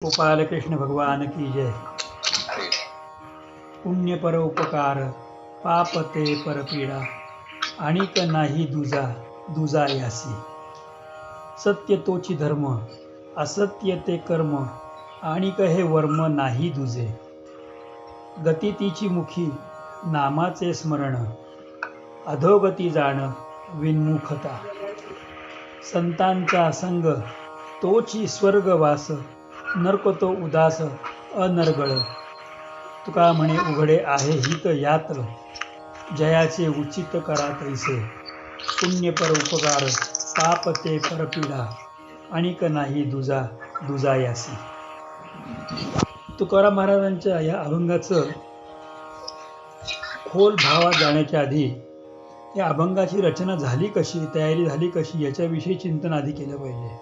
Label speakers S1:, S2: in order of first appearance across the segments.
S1: गोपाल कृष्ण भगवान की जय। पुण्य पर उपकार पाप ते परपीडा आणिक नाही दुजा दुजा यासी। सत्य तोची धर्म असत्य ते कर्म आणिक हे वर्म नाही दुजे। गती तिची मुखी नामाचे स्मरण अधोगती जाण विन्मुखता। संतांचा संग तोची स्वर्गवास नरक तो उदास अनर्गळ। तुका म्हणे उघडे आहे हित यात जयाचे उचित करा तैसे। पुण्य पर उपकार पाप ते परपीडा आणिक नाही दुजा दुजा यासी। तुकाराम महाराजांच्या या अभंगाचं खोल भावात जाण्याच्या आधी या अभंगाची रचना झाली कशी, तयारी झाली कशी याच्याविषयी चिंतन आधी केलं पाहिजे.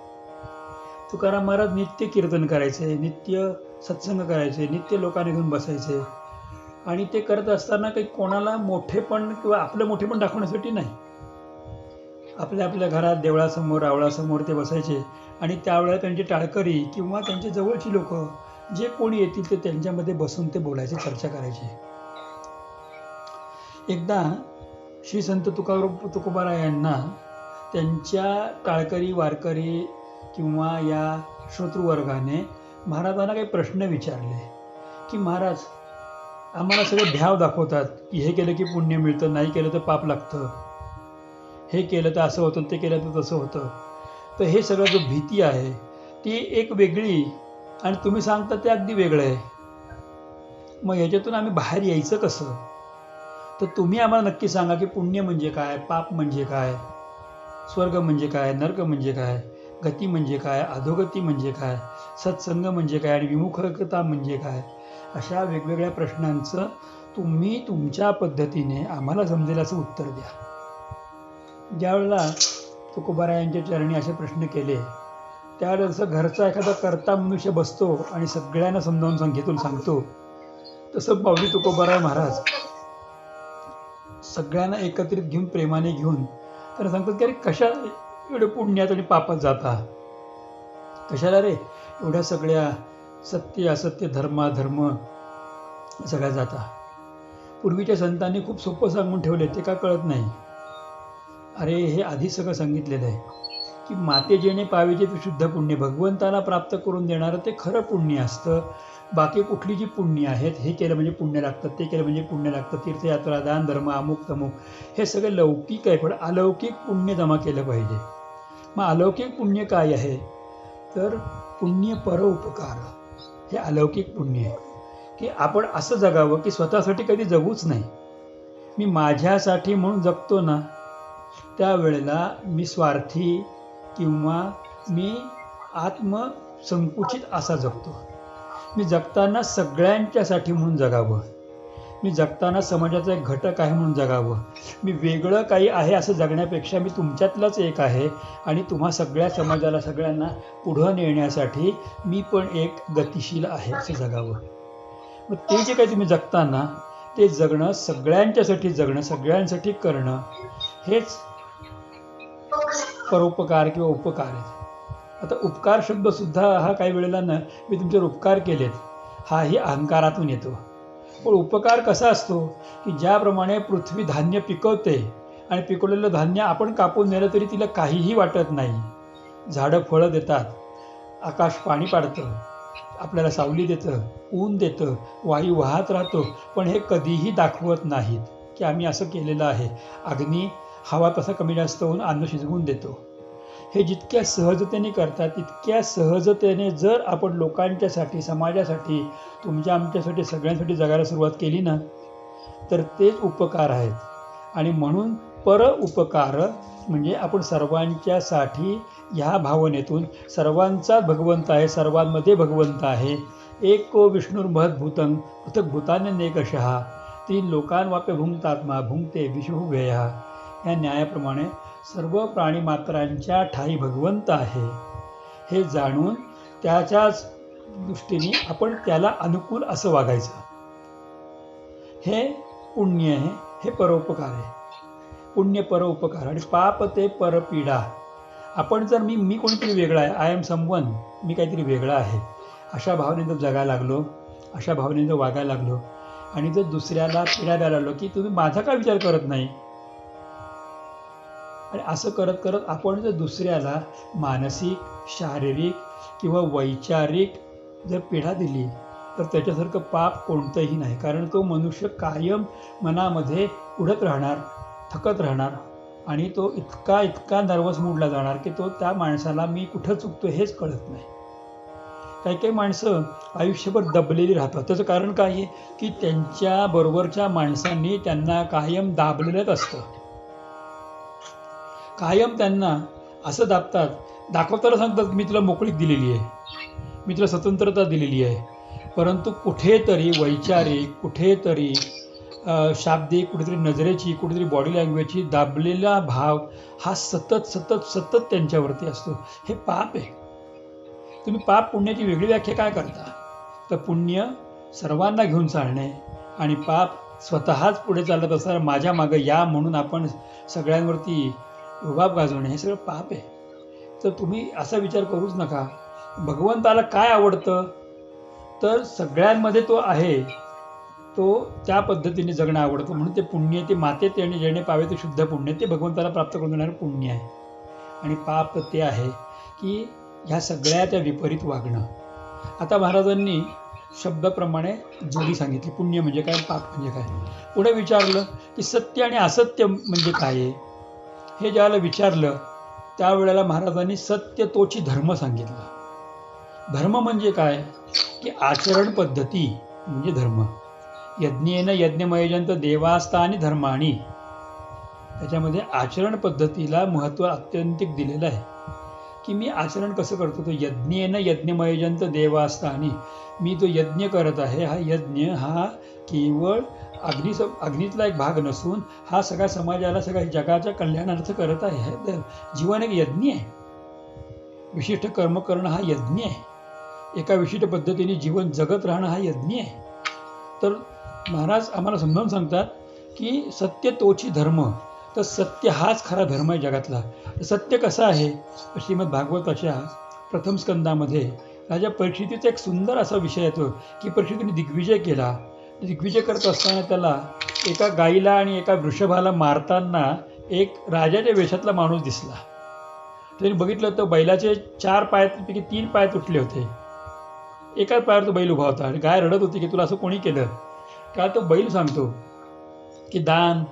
S1: तुकाराम महाराज नित्य कीर्तन करायचे, नित्य सत्संग करायचे, नित्य लोकांना घेऊन बसायचे आणि ते करत असताना काही कोणाला मोठेपण किंवा आपलं मोठेपण दाखवण्यासाठी नाही. आपल्या आपल्या घरात देवळासमोर आवळासमोर ते बसायचे आणि त्यावेळेला त्यांचे टाळकरी किंवा त्यांचे जवळची लोक जे कोणी येतील ते त्यांच्यामध्ये बसून ते बोलायचे, चर्चा करायचे. एकदा श्री संत तुकोबाराय यांना त्यांच्या टाळकरी वारकरी किंवा या श्रोतृवर्गाने महाराजांना काही प्रश्न विचारले की महाराज आम्हाला सगळे भ्याव दाखवतात की हे केलं की पुण्य मिळतं, नाही केलं तर पाप लागतं, हे केलं तर असं होतं, ते केलं तर तसं होतं. तर हे सगळं जो भीती आहे ती एक वेगळी आणि तुम्ही सांगता ते अगदी वेगळं आहे. मग ह्याच्यातून आम्ही बाहेर यायचं कसं? तर तुम्ही आम्हाला नक्की सांगा की पुण्य म्हणजे काय, पाप म्हणजे काय, स्वर्ग म्हणजे काय, नरक म्हणजे काय, गती म्हणजे काय, अधोगती म्हणजे काय, सत्संग म्हणजे काय आणि विमुखता म्हणजे काय. अशा वेगवेगळ्या प्रश्नांचं तुम्ही तुमच्या पद्धतीने आम्हाला समजेल असं उत्तर द्या. ज्यावेळेला तुकोबाराय यांच्या चरणी असे प्रश्न केले त्यावेळेला जसं घरचा एखादा कर्ता मनुष्य बसतो आणि सगळ्यांना समजावून सांगेतून सांगतो, तसं माऊली तुकोबाराय महाराज सगळ्यांना एकत्रित घेऊन प्रेमाने घेऊन त्यांना सांगतात की अरे कशा एवढे पुण्यात आणि पापात जाता, कशाला रे एवढ्या सगळ्या सत्य असत्य धर्म सगळ्या जाता. पूर्वीच्या संतांनी खूप सोपं सांगून ठेवले, ते का कळत नाही. अरे हे आधी सगळं सांगितलेलं आहे की माते जेणे पाविजे ते शुद्ध पुण्य, भगवंताला प्राप्त करून देणारं ते खरं पुण्य असतं. बाकी कुठली जी पुण्य आहेत, हे केलं म्हणजे पुण्य लागतं, ते केलं म्हणजे पुण्य लागतं, तीर्थयात्रा दान धर्म अमुक तमुक हे सगळं लौकिक आहे, पण अलौकिक पुण्य जमा केलं पाहिजे. मग अलौकिक पुण्य काय आहे तर पुण्य परोपकार हे अलौकिक पुण्य आहे की आपण असं जगावं की स्वतःसाठी कधी जगूच नाही. मी माझ्यासाठी म्हणून जगतो ना त्यावेळेला मी स्वार्थी किंवा मी आत्मसंकुचित असा जगतो. मी जगताना सगळ्यांच्यासाठी म्हणून जगावं, मी जगताना समाजाचा एक घटक आहे म्हणून जगावं. मी वेगळं काही आहे असं जगण्यापेक्षा मी तुमच्यातलाच एक आहे आणि तुम्हा सगळ्या समाजाला सगळ्यांना पुढं नेण्यासाठी मी पण एक गतिशील आहे असं जगावं. मग ते जे काही तुम्ही जगताना ते जगणं, सगळ्यांच्यासाठी जगणं, सगळ्यांसाठी करणं हेच परोपकार किंवा उपकार आहे. आता उपकार शब्दसुद्धा हा काही वेळेला मी तुमच्यावर उपकार केलेत हाही अहंकारातून येतो. पण उपकार कसा असतो की ज्याप्रमाणे पृथ्वी धान्य पिकवते आणि पिकवलेलं धान्य आपण कापून नेलं तरी तिला काहीही वाटत नाही. झाडं फळं देतात, आकाश पाणी पाडतं, आपल्याला सावली देतं, ऊन देतं, वायू वाहत राहतो, पण हे कधीही दाखवत नाहीत की आम्ही असं केलेलं आहे. अग्नी हवा तसा कमी जास्त होऊन अन्न शिजवून देतो. हे जितक्या सहजतेने करतात तितक्या सहजतेने जर आपण लोकांच्यासाठी, समाजासाठी, तुमच्या आमच्यासाठी, सगळ्यांसाठी जगायला सुरुवात केली ना तर तेच उपकार आहेत. आणि म्हणून पर उपकार म्हणजे आपण सर्वांच्यासाठी ह्या भावनेतून सर्वांचा भगवंत आहे, सर्वांमध्ये भगवंत आहे. एको विष्णुर्महद्भूतं पृथक् भूतान्यनेकशः तीन लोकांवाप्य भुंक्तात्मा भुंक्ते विशुः व्ययः. या न्यायाप्रमाणे सर्व प्राणीमात्रांच्या ठाई भगवंत आहे हे जाणून त्याच्याच दृष्टीने आपण त्याला अनुकूल असं वागायचं. हे पुण्य आहे, हे परोपकार आहे. पुण्य परोपकार आणि पाप ते परपीडा. आपण जर मी कोणीतरी वेगळा आहे, आय एम समवन, मी काहीतरी वेगळा आहे अशा भावने जर जगायला लागलो, अशा भावने जर वागायला लागलो आणि जर दुसऱ्याला पीडा द्यायला लागलो की तुम्ही माझा का विचार करत नाही, आणि असं करत करत आपण जर दुसऱ्याला मानसिक, शारीरिक किंवा वैचारिक जर पीडा दिली तर त्याच्यासारखं पाप कोणतंही नाही. कारण तो मनुष्य कायम मनामध्ये उडत राहणार, थकत राहणार आणि तो इतका इतका नर्वस मूडला जाणार की तो त्या माणसाला मी कुठं चुकतो हेच कळत नाही. काही काही माणसं आयुष्यभर दबलेली राहतात. त्याचं कारण काय आहे की त्यांच्याबरोबरच्या माणसांनी त्यांना कायम दाबलेलंच असतं. कायम त्यांना असं दाबतात, दाखवताना सांगतात मी तुला मोकळीक दिलेली आहे, मी तुला स्वतंत्रता दिलेली आहे, परंतु कुठेतरी वैचारिक, कुठेतरी शाब्दिक, कुठेतरी नजरेची, कुठेतरी बॉडी लँग्वेजची दाबलेला भाव हा सतत सतत सतत त्यांच्यावरती असतो. हे पाप आहे. तुम्ही पाप पुण्याची वेगळी व्याख्या काय करता? तर पुण्य सर्वांना घेऊन चालणे आणि पाप स्वतःच पुढे चालत असताना माझ्या मागं या म्हणून आपण सगळ्यांवरती रुबाब गाजवणे हे सगळं पाप आहे. तर तुम्ही असा विचार करूच नका. भगवंताला काय आवडतं तर सगळ्यांमध्ये तो आहे, तो त्या पद्धतीने जगणं आवडतं. म्हणून ते पुण्य, ते माते तेणे जेणे पावे ते शुद्ध पुण्य, ते भगवंताला प्राप्त करून देणारं पुण्य आहे. आणि पाप ते आहे की ह्या सगळ्या त्या विपरीत वागणं. आता महाराजांनी शब्दाप्रमाणे जोडी सांगितली. पुण्य म्हणजे काय, पाप म्हणजे काय. पुढे विचारलं की सत्य आणि असत्य म्हणजे काय आहे. हे ज्याला विचारलं त्यावेळेला महाराजांनी सत्य तोची धर्म सांगितलं. धर्म म्हणजे काय की आचरण पद्धती म्हणजे धर्म. यज्ञेन यज्ञमयजंत देवास्तानी धर्माणी, त्याच्यामध्ये आचरण पद्धतीला महत्त्व अत्यंतिक दिलेलं आहे की मी आचरण कसं करतो. तो यज्ञेन यज्ञमयजंत देवास्तानी, मी जो यज्ञ करत आहे हा यज्ञ हा केवळ अग्नीतला एक भाग नसून हा सगळ्या समाजाला, सगळ्या जगाच्या कल्याणार्थ करत आहे. जीवन एक यज्ञ आहे. विशिष्ट कर्म करणं हा यज्ञ आहे. एका विशिष्ट पद्धतीने जीवन जगत राहणं हा यज्ञ आहे. तर महाराज आम्हाला समजावून सांगतात की सत्य तोची धर्म. तर सत्य हाच खरा धर्म आहे जगातला. सत्य कसं आहे. श्रीमद भागवताच्या प्रथम स्कंदामध्ये राजा परीक्षितीचा एक सुंदर असा विषय येतो की परीक्षितीने दिग्विजय केला. दिग्विजय करत असताना त्याला एका गाईला आणि एका वृषभाला मारताना एक राजाच्या वेशातला माणूस दिसला. त्यांनी बघितलं तर बैलाचे 4 पायापैकी 3 पाय तुटले होते. एकाच पायावर तो बैल उभा होता आणि गाय रडत होती की तुला असं कोणी केलं. का तो बैल सांगतो की दान,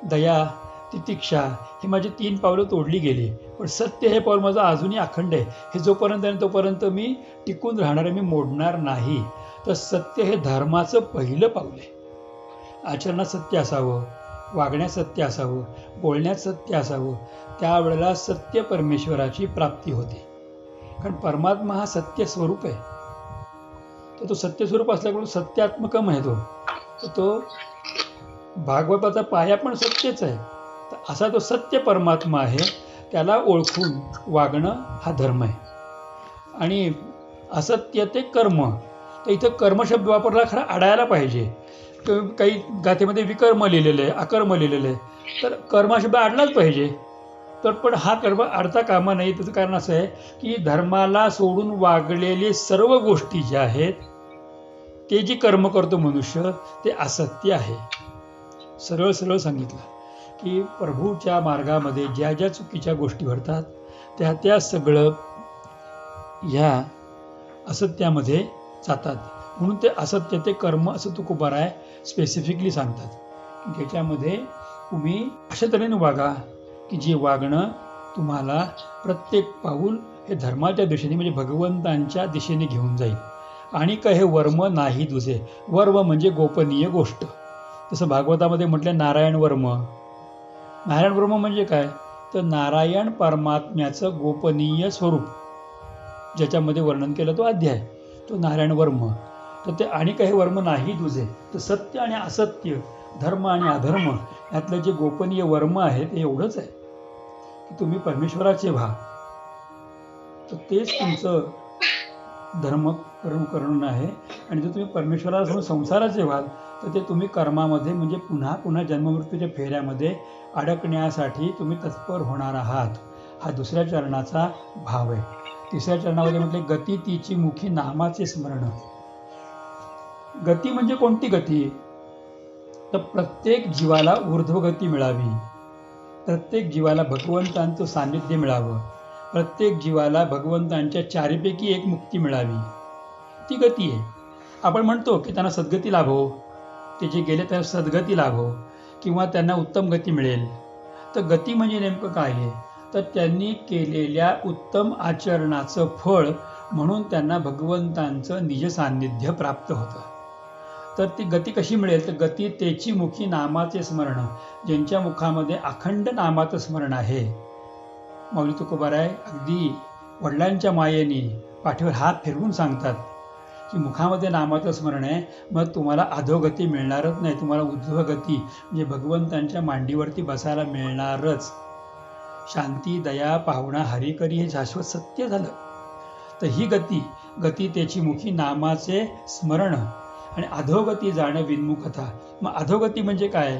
S1: दया, तितिक्षा ही माझी 3 पावलं तोडली गेली, पण सत्य हे पाऊल माझं अजूनही अखंड आहे. हे जोपर्यंत आहे तोपर्यंत मी टिकून राहणार आहे, मी मोडणार नाही. तर सत्य हे धर्माचं पहिलं पाऊल आहे. आचरणात सत्य असावं, वागण्यात सत्य असावं, बोलण्यात सत्य असावं. त्यावेळेला सत्य परमेश्वराची प्राप्ती होते. कारण परमात्मा हा सत्य स्वरूप आहे. तर तो सत्य स्वरूप असल्याकडून सत्यात्मकम आहे तो. तर तो भागवताचा पाया पण सत्यच आहे. तर असा तो सत्य परमात्मा आहे, त्याला ओळखून वागणं हा धर्म आहे. आणि असत्य ते कर्म. तर इथं कर्मशब्द वापरला खरा अडायला पाहिजे. काही गाथेमध्ये विकर्म लिहिलेलं आहे, अकर्म लिहिलेलं आहे. तर कर्म शब्द अडलाच पाहिजे. तर पण हा कर्म अडता कामा नाही. त्याचं कारण असं आहे की धर्माला सोडून वागलेले सर्व गोष्टी ज्या आहेत ते जी कर्म करतो मनुष्य ते असत्य आहे. सरळ सरळ सांगितलं की प्रभूच्या मार्गामध्ये ज्या ज्या चुकीच्या गोष्टी घडतात त्या सगळं ह्या असत्यामध्ये जातात. म्हणून ते असत्य ते कर्म असं तुकोबाराय स्पेसिफिकली सांगतात. त्याच्यामध्ये तुम्ही अशा तऱ्हेने वागा की जे वागणं तुम्हाला प्रत्येक पाऊल हे धर्माच्या दिशेने म्हणजे भगवंतांच्या दिशेने घेऊन जाईल. आणि काय हे वर्म नाही तुझे. वर्म म्हणजे गोपनीय गोष्ट. जसं भागवतामध्ये म्हटलं नारायण वर्म. नारायण वर्म म्हणजे काय तर नारायण परमात्म्याचं गोपनीय स्वरूप ज्याच्यामध्ये वर्णन केलं तो अध्याय, तो नारायण वर्म. तर ते आणि काही वर्म नाही तुझे. तर सत्य आणि असत्य, धर्म आणि अधर्म यातलं जे गोपनीय वर्म आहे ते एवढंच आहे की तुम्ही परमेश्वराचे व्हा. तर तेच तुमचं धर्म करणं आहे. आणि जर तुम्ही परमेश्वराला सोडून संसाराचे व्हाल तर ते तुम्ही कर्मामध्ये म्हणजे पुन्हा पुन्हा जन्ममृत्यूच्या फेऱ्यामध्ये अडकण्यासाठी तुम्ही तत्पर होणार आहात. हा दुसऱ्या चरणाचा भाव आहे. तिसऱ्या चरणामध्ये म्हटले गती तिची मुखी नामाचे स्मरण. गती म्हणजे कोणती गती? तर प्रत्येक जीवाला ऊर्ध्वगती मिळावी, प्रत्येक जीवाला भगवंतांचं सान्निध्य मिळावं, प्रत्येक जीवाला भगवंतांच्या चारीपैकी एक मुक्ती मिळावी, ती गती आहे. आपण म्हणतो की त्यांना सद्गती लाभो, ते जे गेले त्यांना सद्गती लाभो, किंवा त्यांना उत्तम गती मिळेल. तर गती म्हणजे नेमकं काय आहे? तर त्यांनी केलेल्या उत्तम आचरणाचं फळ म्हणून त्यांना भगवंतांचं निज सान्निध्य प्राप्त होतं. तर ती गती कशी मिळेल? तर गती तेची मुखी नामाचे स्मरण, ज्यांच्या मुखामध्ये अखंड नामाचं स्मरण आहे. माऊली तुकोबाराय अगदी वडिलांच्या मायेने पाठीवर हात फिरवून सांगतात की मुखामध्ये नामाचं स्मरण आहे, मग तुम्हाला अधोगती मिळणारच नाही, तुम्हाला ऊर्ध्वगती म्हणजे भगवंतांच्या मांडीवरती बसायला मिळणारच. शांती दया पाहुणा हरी करी हे शाश्वत सत्य झालं. तर ही गती त्याची मुखी नामाचे स्मरण आणि अधोगती जाणं विन्मुखता. मग अधोगती म्हणजे काय?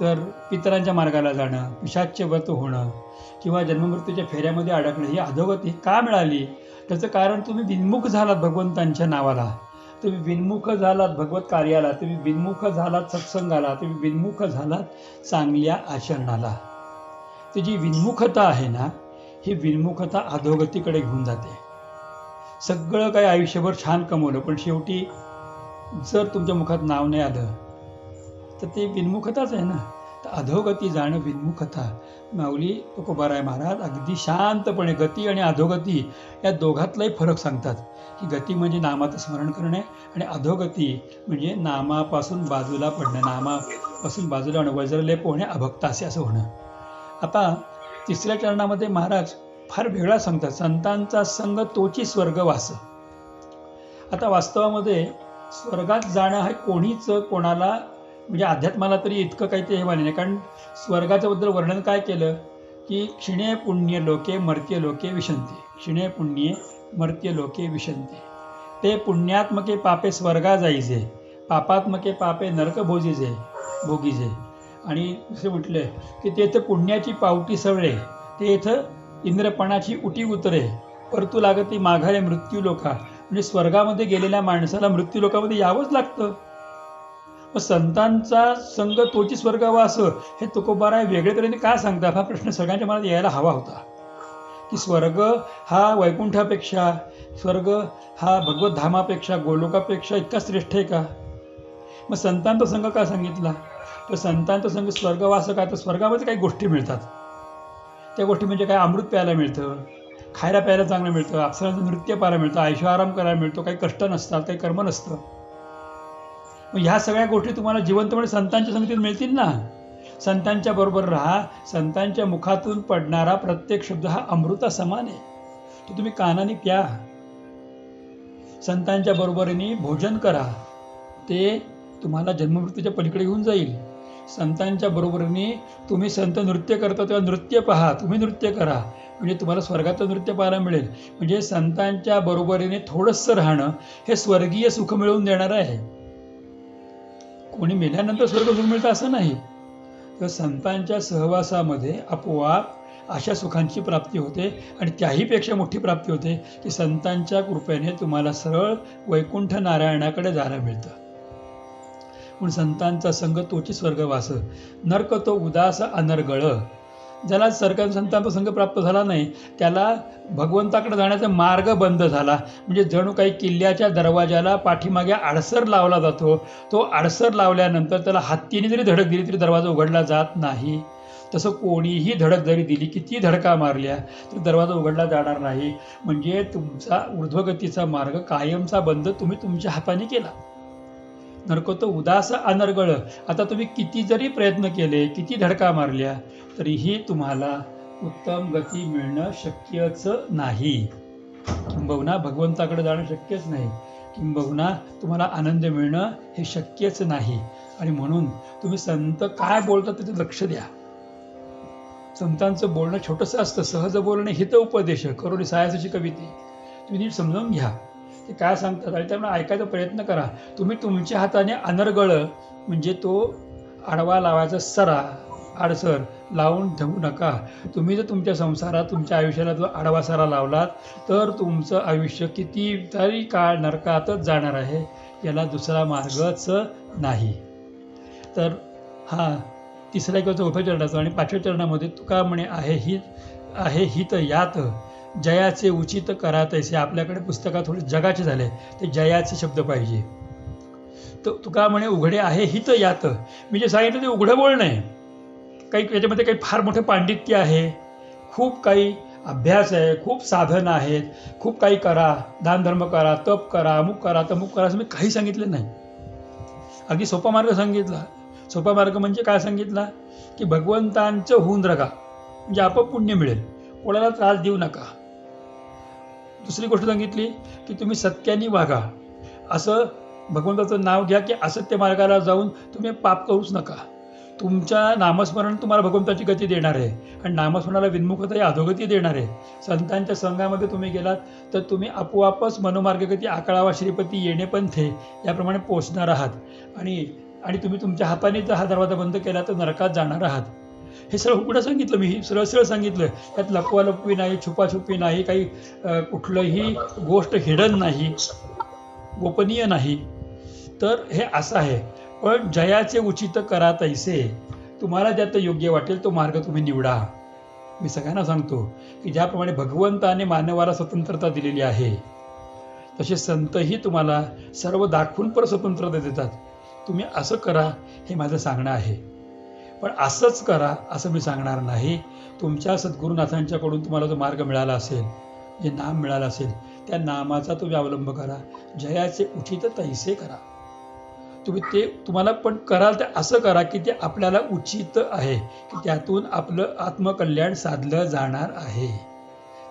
S1: तर पितरांच्या मार्गाला जाणं, पिशाच्य व्रत होणं किंवा जन्ममृत्यूच्या फेऱ्यामध्ये अडकणं, ही अधोगती का मिळाली? त्याचं कारण तुम्ही विन्मुख झालात भगवंतांच्या नावाला, तुम्ही विन्मुख झालात भगवत कार्याला, तुम्ही विन्मुख झालात सत्संगाला, तुम्ही विन्मुख झालात चांगल्या आचरणाला. ती जी विन्मुखता आहे ना, ही विन्मुखता अधोगतीकडे घेऊन जाते. सगळं काही आयुष्यभर छान कमवलं, पण शेवटी जर तुमच्या मुखात नाव नाही आलं तर ते विन्मुखताच आहे ना. तर अधोगती जाणं विन्मुखता. माऊली तुकोबाराय महाराज अगदी शांतपणे गती आणि अधोगती या दोघातलाही फरक सांगतात की गती म्हणजे नामाचं स्मरण करणे आणि अधोगती म्हणजे नामापासून बाजूला पडणं, नामापासून बाजूला होणं, वज्रलेप होणे, अभक्तासे असं होणं. आता तिसऱ्या चरणामध्ये महाराज फार वेगळा सांगतात, संतांचा संग तोची स्वर्गवास. आता वास्तवामध्ये स्वर्गात जाणं हे कोणीच कोणाला म्हणजे अध्यात्माला तरी इतकं काही ते हे माने नाही. कारण स्वर्गाच्या बद्दल वर्णन काय केलं की क्षिणे पुण्य लोके मर्त्य लोके विशंती, क्षिणे पुण्ये मर्त्य लोके विशंती. ते पुण्यात्मके पापे स्वर्गा जाईजे, पापात्मके पापे नरक भोगीजे. आणि जसे म्हटले की ते इथं पुण्याची पावटी सवळे, ते इथं इंद्रपणाची उटी उतरे, परतू लागती माघारे मृत्यू लोका. म्हणजे स्वर्गामध्ये गेलेल्या माणसाला मृत्यू लोकामध्ये यावंच लागतं. मग संतांचा संग तोची स्वर्गवास हे तुकोबाराय वेगळे तऱ्हेने का सांगतात? हा प्रश्न सगळ्यांच्या मनात यायला हवा होता की स्वर्ग हा वैकुंठापेक्षा, स्वर्ग हा भगवत धामापेक्षा, गोलोकापेक्षा इतका श्रेष्ठ आहे का? मग संतांचा संघ का सांगितला? तर संतांचा संघ स्वर्गवास का? तर स्वर्गामध्ये काही गोष्टी मिळतात. त्या गोष्टी म्हणजे काय? अमृत प्यायला मिळतं, खायला प्यायला चांगलं मिळतं, अप्सरांचं नृत्य पाहायला मिळतं, ऐशो आराम करायला मिळतो, काही कष्ट नसतात, काही कर्म नसतं. मग ह्या सगळ्या गोष्टी तुम्हाला जिवंतपणे संतांच्या संगतीत मिळतील ना. संतांच्या बरोबर राहा. संतांच्या मुखातून पडणारा प्रत्येक शब्द हा अमृता समान आहे, तो तुम्ही कानाने प्या. संतांच्या बरोबरीने भोजन करा, ते तुम्हाला जन्ममृत्यूच्या पलीकडे घेऊन जाईल. संतांच्या बरोबरीने तुम्ही संत नृत्य करता तेव्हा नृत्य पहा, तुम्ही नृत्य करा, म्हणजे तुम्हाला स्वर्गाचं नृत्य पाहायला मिळेल. म्हणजे संतांच्या बरोबरीने थोडंसं राहणं हे स्वर्गीय सुख मिळवून देणारं आहे. कोणी मेल्यानंतर स्वर्ग सुख मिळतं असं नाही. तर संतांच्या सहवासामध्ये आपोआप अशा सुखांची प्राप्ती होते आणि त्याहीपेक्षा मोठी प्राप्ती होते की संतांच्या कृपेने तुम्हाला सरळ वैकुंठ नारायणाकडे जायला मिळतं. म्हणून संतांचा संग तोची स्वर्गवास. नरक तो उदास अनर्गळ. ज्याला संतांचा संघ प्राप्त झाला नाही त्याला भगवंताकडे जाण्याचा मार्ग बंद झाला. म्हणजे जणू काही किल्ल्याच्या दरवाजाला पाठीमागे आडसर लावला जातो, तो आडसर लावल्यानंतर त्याला हत्तीने जरी धडक दिली तरी दरवाजा उघडला जात नाही. तसं कोणीही धडक जरी दिली, किती धडका मारल्या तरी दरवाजा उघडला जाणार नाही. म्हणजे तुमचा ऊर्ध्वगतीचा मार्ग कायमचा बंद तुम्ही तुमच्या हाताने केला. नरको तो उदास अनर्गळ. आता तुम्ही किती जरी प्रयत्न केले, किती धडका मारल्या तरीही तुम्हाला उत्तम गती मिळणं शक्यच नाही. किंबहुना भगवंताकडे जाणं शक्यच नाही. किंबहुना तुम्हाला आनंद मिळणं हे शक्यच नाही. आणि म्हणून तुम्ही संत काय बोलतात त्याचं लक्ष द्या. संतांचं बोलणं छोटंसं असतं, सहज बोलणं, हित उपदेश करोनी सायासाची कविते. तुम्ही नीट समजावून घ्या ते काय सांगतात आणि त्यामुळे ऐकायचा प्रयत्न करा. तुम्ही तुमच्या हाताने अनर्गळ म्हणजे तो आडवा लावायचा सरा, आडसर लावून ठेवू नका. तुम्ही जर तुमच्या संसारात तुमच्या आयुष्याला जो आडवासारा लावलात तर तुमचं आयुष्य कितीतरी काळ नरकातच जाणार आहे. याला दुसरा मार्गच नाही. तर हा तिसऱ्या किंवा चौथ्या चरणाचा आणि 5व्या चरणामध्ये तुका म्हणे आहे हित यात जयाचे उचित करा तैसे. आपल्याकडे पुस्तकात थोडे जगाचे झाले, ते जयाचे शब्द पाहिजे. तर तुका म्हणे उघडे आहे हित यात. मी जे सांगितलं ते उघडं बोलणं आहे. काही याच्यामध्ये काही फार मोठे पांडित्य आहे, खूप काही अभ्यास आहे, खूप साधनं आहेत, खूप काही करा, दानधर्म करा, तप करा, अमुक करा, तमुक करा, असं मी काही सांगितलं नाही. अगदी सोपा मार्ग सांगितला. सोपा मार्ग म्हणजे काय सांगितला की भगवंतांचं होऊन रगा, म्हणजे आपोआप पुण्य मिळेल. कोणाला त्रास देऊ नका. दुसरी गोष्ट सांगितली की तुम्ही सत्याने वागा. असं भगवंताचं नाव घ्या की असत्य मार्गाला जाऊन तुम्ही पाप करूच नका. तुमच्या नामस्मरण तुम्हाला भगवंताची गती देणार आहे आणि नामस्मरणाला विन्मुखता ही अधोगती देणार आहे. संतांच्या संघामध्ये तुम्ही गेलात तर तुम्ही आपोआपच मनोमार्गगती आकळावा श्रीपती येणे पंथे याप्रमाणे पोचणार आहात. आणि तुम्ही तुमच्या हाताने जर हा दरवाजा बंद केला तर नरकात जाणार आहात. हे सरळ कुठं सांगितलं मी, सरळ सरळ सांगितलं. त्यात लपवालपवी नाही, छुपाछुपी नाही, काही कुठलंही गोष्ट हिडन नाही, गोपनीय नाही. तर हे असं आहे. पण जयाचे उचित करा तैसे. तुम्हाला ज्यात योग्य वाटेल तो मार्ग तुम्ही निवडा. मी सगळ्यांना सांगतो की ज्याप्रमाणे भगवंताने मानवाला स्वतंत्रता दिलेली आहे तसे संतही तुम्हाला सर्व दाखवून पर स्वतंत्रता देतात. तुम्ही असं करा हे माझं सांगणं आहे. पण असंच करा असं मी सांगणार नाही. तुमच्या सद्गुरुनाथांच्याकडून तुम्हाला जो मार्ग मिळाला असेल, जे नाम मिळालं असेल, त्या नामाचा तुम्ही अवलंब करा. जयाचे उचित तैसे करा. तुम्हाला पण कराल ते असं करा की ते आपल्याला उचित आहे, की त्यातून आपलं आत्मकल्याण साधलं जाणार आहे.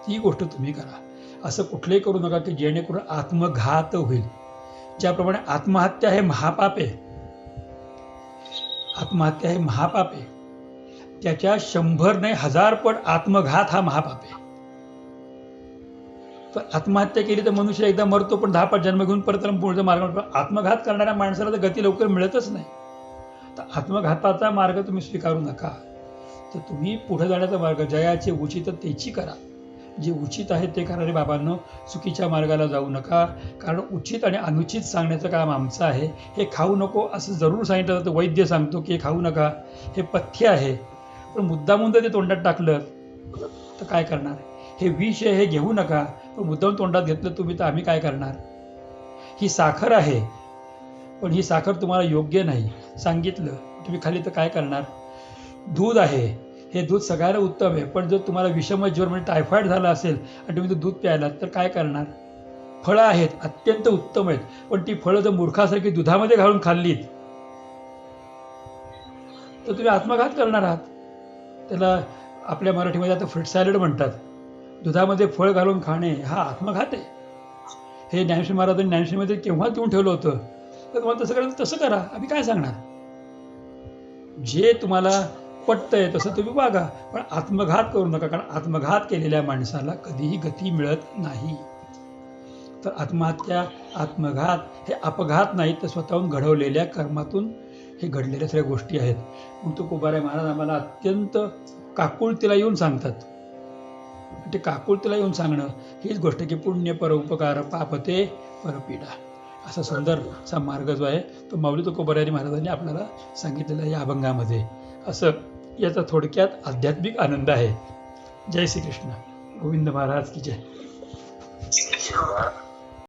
S1: ती गोष्ट तुम्ही करा. असं कुठलंही करू नका की जेणेकरून आत्मघात होईल. ज्याप्रमाणे आत्महत्या हे महापाप आहे, आत्महत्या हे महापाप आहे, त्याच्या 100 नाही 1000 पट आत्मघात हा महापाप आहे. तर आत्महत्या केली तर मनुष्य एकदा मरतो, पण 10 पट जन्म घेऊन परत पुढचा मार्ग. आत्मघात करणाऱ्या माणसाला तर गती लवकर मिळतच नाही. तर आत्मघाताचा मार्ग तुम्ही स्वीकारू नका. तर तुम्ही पुढे जाण्याचा मार्ग जयाचे उचित तेची करा. जे उचित आहे ते करा रे बाबांनो. चुकीच्या मार्गाला जाऊ नका. कारण उचित आणि अनुचित सांगण्याचं काम आमचं आहे. हे खाऊ नको असं जरूर सांगितलं जातं. वैद्य सांगतो की हे खाऊ नका, हे पथ्य आहे. पण मुद्दामून जर ते तोंडात टाकलं तर काय करणार? हे विष आहे, हे घेऊ नका, पण मुद्दाम तोंडात घेतलं तुम्ही तर आम्ही काय करणार? ही साखर आहे, पण ही साखर तुम्हाला योग्य नाही सांगितलं, तुम्ही खाली तर काय करणार? दूध आहे, हे दूध सगळ्याला उत्तम आहे, पण जर तुम्हाला विषम ज्वर म्हणजे टायफॉइड झाला असेल आणि तुम्ही ते दूध प्यायलात तर काय करणार? फळं आहेत, अत्यंत उत्तम आहेत, पण ती फळं जर मूर्खासारखी दुधामध्ये घालून खाल्लीत तर तुम्ही आत्मघात करणार आहात. त्याला आपल्या मराठीमध्ये आता फ्रूट सॅलड म्हणतात. दुधामध्ये फळ घालून खाणे हा आत्मघात आहे. हे ज्ञानेश्वर महाराजांनी ज्ञानेश्वरीमध्ये केव्हा देऊन ठेवलं होतं. तर तुम्हाला तसं करायचं तसं करा, आम्ही काय सांगणार. जे तुम्हाला पटतंय तसं तुम्ही वागा, पण आत्मघात करू नका. कारण आत्मघात केलेल्या माणसाला कधीही गती मिळत नाही. तर आत्महत्या, आत्मघात हे अपघात नाही, तर स्वतःहून घडवलेल्या कर्मातून हे घडलेल्या सगळ्या गोष्टी आहेत. मग तो तुकोबाराय महाराज आम्हाला अत्यंत काकुळतीला येऊन सांगतात. ते काकुळतीला येऊन सांगणं हीच गोष्ट की पुण्य पर उपकार पापते परपीडा. असा सुंदर असा मार्ग जो आहे तो माऊली तुकोबाराय महाराजांनी आपल्याला सांगितलेला या अभंगामध्ये. असं याचा थोडक्यात आध्यात्मिक आनंद आहे. जय श्रीकृष्ण. गोविंद महाराज की जय.